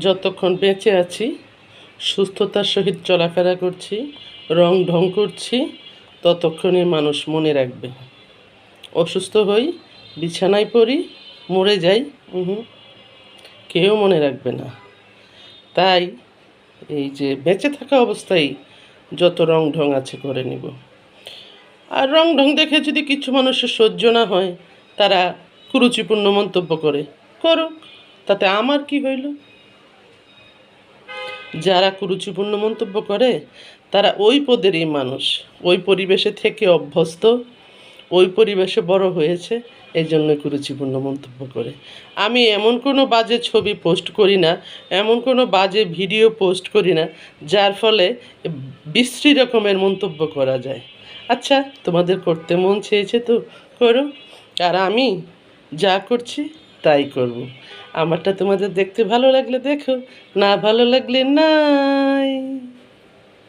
যতক্ষণ বেঁচে আছি, সুস্থতার সহিত চলাফেরা করছি, রং ঢং করছি, ততক্ষণই মানুষ মনে রাখবে। অসুস্থ হই, বিছানায় পড়ি, মরে যাই, কেউ মনে রাখবে না। তাই এই যে বেঁচে থাকা অবস্থায় যত রং ঢং আছে করে নিব। আর রং ঢং দেখে যদি কিছু মানুষের সহ্য না হয়, তারা কুরুচিপূর্ণ মন্তব্য করে, করুক, তাতে আমার কি হইল? যারা কুরুচিপূর্ণ মন্তব্য করে তারা ওই পদেরই মানুষ, ওই পরিবেশে থেকে অভ্যস্ত, ওই পরিবেশে বড় হয়েছে, এই জন্য কুরুচিপূর্ণ মন্তব্য করে। আমি এমন কোনো বাজে ছবি পোস্ট করি না, এমন কোনো বাজে ভিডিও পোস্ট করি না যার ফলে বিশ্রী রকমের মন্তব্য করা যায়। আচ্ছা, তোমাদের করতে মন চেয়েছে তো করো, আর আমি যা করছি তাই করব। আমারটা তোমাদের দেখতে ভালো লাগলে দেখো, না ভালো লাগলে নাই।